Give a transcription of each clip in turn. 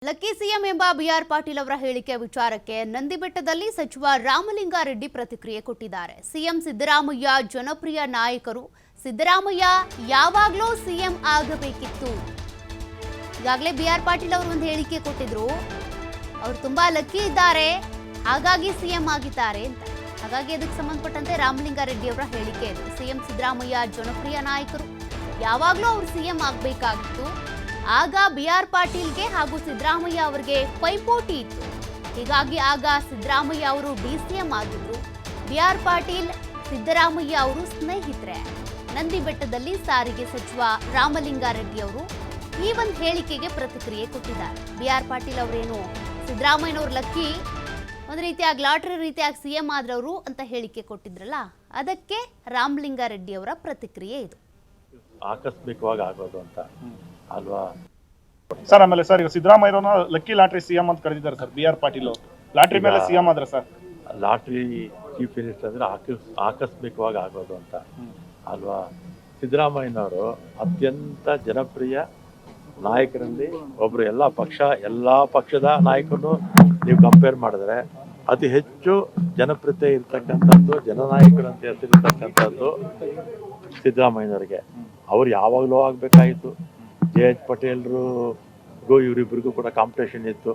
Lucky CM ಎಂಬ B R Patil ಅವರ ಹೇಳಿಕೆ ವಿಚಾರಕ್ಕೆ ನಂದಿಬೆಟ್ಟದಲ್ಲಿ ಸಚಿವ ರಾಮಲಿಂಗಾರೆಡ್ಡಿ ಪ್ರತಿಕ್ರಿಯೆ ಕೊಟ್ಟಿದ್ದಾರೆ. ಸಿಎಂ ಸಿದ್ದರಾಮಯ್ಯ ಜನಪ್ರಿಯ ನಾಯಕರು, ಸಿದ್ದರಾಮಯ್ಯ ಯಾವಾಗಲೂ ಸಿಎಂ ಆಗಬೇಕಿತ್ತು. ಈಗಾಗಲೇ ಬಿಆರ್ ಪಾಟೀಲ್ ಅವರು ಒಂದು ಹೇಳಿಕೆ ಕೊಟ್ಟಿದ್ರು, ಅವರು ತುಂಬಾ ಲಕ್ಕಿ ಇದ್ದಾರೆ, ಹಾಗಾಗಿ ಸಿಎಂ ಆಗಿದ್ದಾರೆ ಅಂತ. ಹಾಗಾಗಿ ಅದಕ್ಕೆ ಸಂಬಂಧಪಟ್ಟಂತೆ ರಾಮಲಿಂಗಾರೆಡ್ಡಿ ಅವರ ಹೇಳಿಕೆ ಇದು. ಸಿಎಂ ಸಿದ್ದರಾಮಯ್ಯ ಜನಪ್ರಿಯ ನಾಯಕರು, ಯಾವಾಗಲೂ ಅವರು ಸಿಎಂ ಆಗಬೇಕಾಗಿತ್ತು. ಆಗ ಬಿಆರ್ ಪಾಟೀಲ್ಗೆ ಹಾಗೂ ಸಿದ್ದರಾಮಯ್ಯ ಅವರಿಗೆ ಪೈಪೋಟಿ ಇತ್ತು. ಹೀಗಾಗಿ ಆಗ ಸಿದ್ದರಾಮಯ್ಯ ಅವರು ಡಿಸಿಎಂ ಆಗಿದ್ರು. ಬಿಆರ್ ಪಾಟೀಲ್ ಸಿದ್ದರಾಮಯ್ಯ ಅವರು ಸ್ನೇಹಿತರೆ. ನಂದಿಬೆಟ್ಟದಲ್ಲಿ ಸಾರಿಗೆ ಸಚಿವ ರಾಮಲಿಂಗಾರೆಡ್ಡಿ ಅವರು ಈ ಒಂದು ಹೇಳಿಕೆಗೆ ಪ್ರತಿಕ್ರಿಯೆ ಕೊಟ್ಟಿದ್ದಾರೆ. ಬಿಆರ್ ಪಾಟೀಲ್ ಅವರೇನು ಸಿದ್ದರಾಮಯ್ಯನವ್ರ ಲಕ್ಕಿ, ಒಂದು ರೀತಿಯಾಗಿ ಲಾಟ್ರಿ ರೀತಿಯಾಗಿ ಸಿಎಂ ಆದ್ರವರು ಅಂತ ಹೇಳಿಕೆ ಕೊಟ್ಟಿದ್ರಲ್ಲ, ಅದಕ್ಕೆ ರಾಮಲಿಂಗಾರೆಡ್ಡಿ ಅವರ ಪ್ರತಿಕ್ರಿಯೆ ಇದು. ಆಕಸ್ಮಿಕವಾಗಿ ಆಗೋದು ಅಂತ ಅಲ್ವಾ ಸರ್? ಆಮೇಲೆ ಸರ್, ಈಗ ಸಿದ್ದರಾಮಯ್ಯರನ್ನ ಲಕ್ಕಿ ಲಾಟ್ರಿ ಸಿಎಂ ಅಂತ ಕರೆದಿದ್ದಾರೆ ಸರ್ ಬಿಆರ್ ಪಾಟೀಲ್. ಲಾಟ್ರಿ ಮೇಲೆ ಸಿಎಂ ಆದ್ರೆ ಸರ್, ಲಾಟ್ರಿ ಚೀಫ್ ಮಿನಿಸ್ಟರ್ ಅಂದ್ರೆ ಆಕಸ್ಮಿಕವಾಗಿ ಆಗೋದು ಅಂತ ಅಲ್ವಾ? ಸಿದ್ದರಾಮಯ್ಯನವರು ಅತ್ಯಂತ ಜನಪ್ರಿಯ ನಾಯಕರಲ್ಲಿ ಒಬ್ರು. ಎಲ್ಲಾ ಪಕ್ಷದ ನಾಯಕರನ್ನು ನೀವು ಕಂಪೇರ್ ಮಾಡಿದ್ರೆ ಅತಿ ಹೆಚ್ಚು ಜನಪ್ರಿಯತೆ ಇರ್ತಕ್ಕಂಥದ್ದು, ಜನನಾಯಕರಂತ ಹೆಸರಿರ್ತಕ್ಕಂಥದ್ದು ಸಿದ್ದರಾಮಯ್ಯನವರಿಗೆ. ಅವ್ರು ಯಾವಾಗಲೂ ಆಗ್ಬೇಕಾಗಿತ್ತು. ಜೆ.ಎಚ್. ಪಟೇಲ್ರಿಗೂ ಇವರಿಬ್ಬರಿಗೂ ಕೂಡ ಕಾಂಪಿಟೇಷನ್ ಇತ್ತು.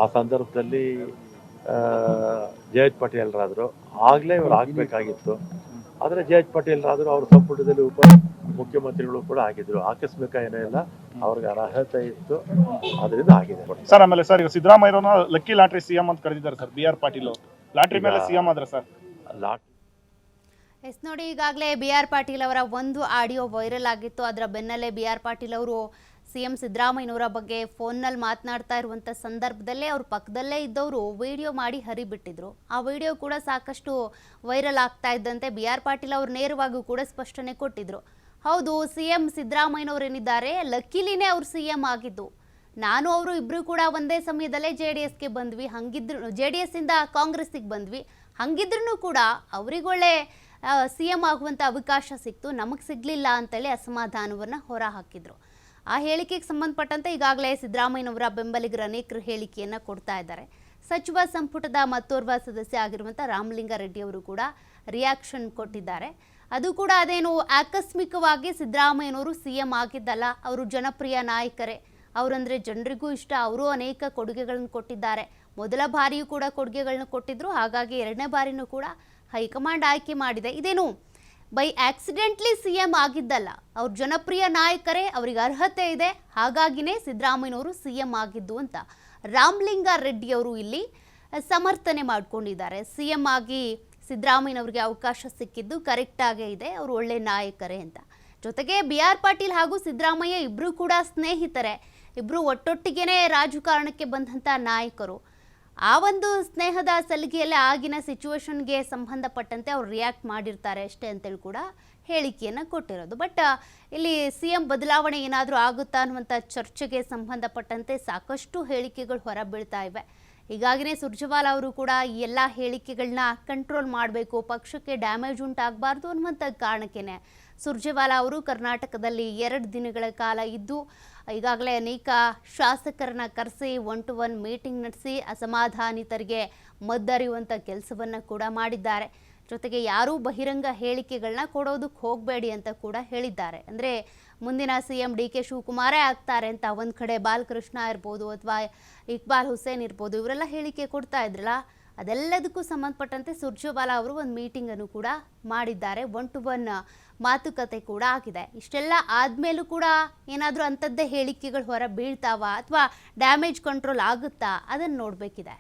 ಆ ಸಂದರ್ಭದಲ್ಲಿ ಜೆ.ಎಚ್. ಪಟೇಲ್ರಾದ್ರು, ಆಗ್ಲೇ ಇವ್ರು ಆಗ್ಬೇಕಾಗಿತ್ತು. ಆದ್ರೆ ಜೆ.ಎಚ್. ಪಟೇಲ್ರಾದ್ರು ಅವ್ರ ಸಂಪುಟದಲ್ಲಿ ಉಪ ಮುಖ್ಯಮಂತ್ರಿಗಳು ಕೂಡ ಆಗಿದ್ರು. ಆಕಸ್ಮಿಕ ಏನೋ ಇಲ್ಲ, ಅವ್ರಿಗೆ ಅರ್ಹತೆ ಇತ್ತು, ಅದರಿಂದ ಆಗಿದೆ ಸರ್. ಆಮೇಲೆ ಸರ್, ಈಗ ಸಿದ್ದರಾಮಯ್ಯರನ್ನ ಲಕ್ಕಿ ಲಾಟ್ರಿ ಸಿಎಂ ಅಂತ ಕರೆದಿದ್ದಾರೆ ಸರ್ ಬಿಆರ್ ಪಾಟೀಲ್. ಲಾಟ್ರಿ ಮೇಲೆ ಸಿಎಂ ಆದ್ರೆ ಸರ್, ಎಸ್ ನೋಡಿ, ಈಗಾಗಲೇ ಬಿಆರ್ ಪಾಟೀಲ್ ಅವರ ಒಂದು ಆಡಿಯೋ ವೈರಲ್ ಆಗಿತ್ತು. ಅದರ ಬೆನ್ನಲ್ಲೇ ಬಿಆರ್ ಪಾಟೀಲ್ ಅವರು ಸಿಎಂ ಸಿದ್ದರಾಮಯ್ಯನವರ ಬಗ್ಗೆ ಫೋನ್ನಲ್ಲಿ ಮಾತನಾಡ್ತಾ ಇರುವಂಥ ಸಂದರ್ಭದಲ್ಲೇ ಅವ್ರ ಪಕ್ಕದಲ್ಲೇ ಇದ್ದವರು ವಿಡಿಯೋ ಮಾಡಿ ಹರಿಬಿಟ್ಟಿದ್ರು. ಆ ವಿಡಿಯೋ ಕೂಡ ಸಾಕಷ್ಟು ವೈರಲ್ ಆಗ್ತಾ ಇದ್ದಂತೆ ಬಿಆರ್ ಪಾಟೀಲ್ ಅವರು ನೇರವಾಗಿ ಕೂಡ ಸ್ಪಷ್ಟನೆ ಕೊಟ್ಟಿದ್ರು. ಹೌದು, ಸಿಎಂ ಸಿದ್ದರಾಮಯ್ಯನವರೇನಿದ್ದಾರೆ ಲಕ್ಕಿಲಿನೇ ಅವ್ರು ಸಿಎಂ ಆಗಿದ್ದು. ನಾನು ಅವರು ಇಬ್ಬರು ಕೂಡ ಒಂದೇ ಸಮಯದಲ್ಲೇ JDSಗೆ ಬಂದ್ವಿ, ಹಂಗಿದ್ರು JDS ಇಂದ ಕಾಂಗ್ರೆಸ್ಸಿಗೆ ಬಂದ್ವಿ, ಹಂಗಿದ್ರೂ ಕೂಡ ಅವರಿಗೊಳ್ಳೆ ಸಿಎಂ ಆಗುವಂಥ ಅವಕಾಶ ಸಿಕ್ತು, ನಮಗೆ ಸಿಗಲಿಲ್ಲ ಅಂತೇಳಿ ಅಸಮಾಧಾನವನ್ನು ಹೊರ ಹಾಕಿದ್ರು. ಆ ಹೇಳಿಕೆಗೆ ಸಂಬಂಧಪಟ್ಟಂತೆ ಈಗಾಗಲೇ ಸಿದ್ದರಾಮಯ್ಯನವರ ಬೆಂಬಲಿಗರ ಅನೇಕರು ಹೇಳಿಕೆಯನ್ನು ಕೊಡ್ತಾ ಇದ್ದಾರೆ. ಸಚಿವ ಸಂಪುಟದ ಮತ್ತೋರ್ವ ಸದಸ್ಯ ಆಗಿರುವಂಥ ರಾಮಲಿಂಗಾರೆಡ್ಡಿ ಅವರು ಕೂಡ ರಿಯಾಕ್ಷನ್ ಕೊಟ್ಟಿದ್ದಾರೆ. ಅದು ಕೂಡ ಅದೇನು ಆಕಸ್ಮಿಕವಾಗಿ ಸಿದ್ದರಾಮಯ್ಯನವರು ಸಿಎಂ ಆಗಿದ್ದಲ್ಲ, ಅವರು ಜನಪ್ರಿಯ ನಾಯಕರೇ, ಅವರಂದರೆ ಜನರಿಗೂ ಇಷ್ಟ, ಅವರು ಅನೇಕ ಕೊಡುಗೆಗಳನ್ನು ಕೊಟ್ಟಿದ್ದಾರೆ. ಮೊದಲ ಬಾರಿಯೂ ಕೂಡ ಕೊಡುಗೆಗಳನ್ನ ಕೊಟ್ಟಿದ್ರು, ಹಾಗಾಗಿ ಎರಡನೇ ಬಾರಿನೂ ಕೂಡ ಹೈಕಮಾಂಡ್ ಆಯ್ಕೆ ಮಾಡಿದೆ. ಇದೇನು ಬೈ ಆಕ್ಸಿಡೆಂಟ್ಲಿ ಸಿಎಂ ಆಗಿದ್ದಲ್ಲ, ಅವ್ರ ಜನಪ್ರಿಯ ನಾಯಕರೇ, ಅವರಿಗೆ ಅರ್ಹತೆ ಇದೆ, ಹಾಗಾಗಿನೇ ಸಿದ್ದರಾಮಯ್ಯನವರು ಸಿಎಂ ಆಗಿದ್ದು ಅಂತ ರಾಮಲಿಂಗಾರೆಡ್ಡಿ ಅವರು ಇಲ್ಲಿ ಸಮರ್ಥನೆ ಮಾಡ್ಕೊಂಡಿದ್ದಾರೆ. ಸಿಎಂ ಆಗಿ ಸಿದ್ದರಾಮಯ್ಯನವರಿಗೆ ಅವಕಾಶ ಸಿಕ್ಕಿದ್ದು ಕರೆಕ್ಟಾಗೇ ಇದೆ, ಅವರು ಒಳ್ಳೆ ನಾಯಕರೇ ಅಂತ. ಜೊತೆಗೆ ಬಿಆರ್ ಪಾಟೀಲ್ ಹಾಗೂ ಸಿದ್ದರಾಮಯ್ಯ ಇಬ್ಬರು ಕೂಡ ಸ್ನೇಹಿತರೆ, ಇಬ್ಬರು ಒಟ್ಟೊಟ್ಟಿಗೆನೇ ರಾಜಕಾರಣಕ್ಕೆ ಬಂದಂಥ ನಾಯಕರು. ಆ ಒಂದು ಸ್ನೇಹದ ಸಲಿಗೆಯಲ್ಲೇ ಆಗಿನ ಸಿಚುವೇಶನ್ಗೆ ಸಂಬಂಧಪಟ್ಟಂತೆ ಅವ್ರು ರಿಯಾಕ್ಟ್ ಮಾಡಿರ್ತಾರೆ ಅಷ್ಟೇ ಅಂತೇಳಿ ಕೂಡ ಹೇಳಿಕೆಯನ್ನು ಕೊಟ್ಟಿರೋದು. ಬಟ್ ಇಲ್ಲಿ ಸಿಎಂ ಬದಲಾವಣೆ ಏನಾದರೂ ಆಗುತ್ತಾ ಅನ್ನುವಂಥ ಚರ್ಚೆಗೆ ಸಂಬಂಧಪಟ್ಟಂತೆ ಸಾಕಷ್ಟು ಹೇಳಿಕೆಗಳು ಹೊರಬೀಳ್ತಾ ಇವೆ. ಹೀಗಾಗಿನೇ ಸುರ್ಜೇವಾಲಾ ಅವರು ಕೂಡ ಈ ಎಲ್ಲ ಹೇಳಿಕೆಗಳನ್ನ ಕಂಟ್ರೋಲ್ ಮಾಡಬೇಕು, ಪಕ್ಷಕ್ಕೆ ಡ್ಯಾಮೇಜ್ ಉಂಟಾಗಬಾರ್ದು ಅನ್ನುವಂಥ ಕಾರಣಕ್ಕೇನೆ ಸುರ್ಜೇವಾಲಾ ಅವರು ಕರ್ನಾಟಕದಲ್ಲಿ 2 ದಿನಗಳ ಕಾಲ ಇದ್ದು ಈಗಾಗಲೇ ಅನೇಕ ಶಾಸಕರನ್ನ ಕರೆಸಿ 1-to-1 ಮೀಟಿಂಗ್ ನಡೆಸಿ ಅಸಮಾಧಾನಿತರಿಗೆ ಮದ್ದರಿಯುವಂಥ ಕೆಲಸವನ್ನು ಕೂಡ ಮಾಡಿದ್ದಾರೆ. ಜೊತೆಗೆ ಯಾರೂ ಬಹಿರಂಗ ಹೇಳಿಕೆಗಳನ್ನ ಕೊಡೋದಕ್ಕೆ ಹೋಗಬೇಡಿ ಅಂತ ಕೂಡ ಹೇಳಿದ್ದಾರೆ. ಅಂದರೆ ಮುಂದಿನ ಸಿಎಂ DK ಶಿವಕುಮಾರೇ ಆಗ್ತಾರೆ ಅಂತ ಒಂದು ಕಡೆ ಬಾಲಕೃಷ್ಣ ಇರ್ಬೋದು ಅಥವಾ ಇಕ್ಬಾಲ್ ಹುಸೇನ್ ಇರ್ಬೋದು, ಇವರೆಲ್ಲ ಹೇಳಿಕೆ ಕೊಡ್ತಾ ಇದ್ರಲ್ಲ, ಅದೆಲ್ಲದಕ್ಕೂ ಸಂಬಂಧಪಟ್ಟಂತೆ ಸುರ್ಜೇವಾಲಾ ಅವರು ಒಂದು ಮೀಟಿಂಗನ್ನು ಕೂಡ ಮಾಡಿದ್ದಾರೆ. 1-to-1 ಮಾತುಕತೆ ಕೂಡ ಆಗಿದೆ. ಇಷ್ಟೆಲ್ಲ ಆದಮೇಲೂ ಕೂಡ ಏನಾದರೂ ಅಂಥದ್ದೇ ಹೇಳಿಕೆಗಳು ಹೊರ ಬೀಳ್ತಾವಾ ಅಥವಾ ಡ್ಯಾಮೇಜ್ ಕಂಟ್ರೋಲ್ ಆಗುತ್ತಾ, ಅದನ್ನು ನೋಡಬೇಕಿದೆ.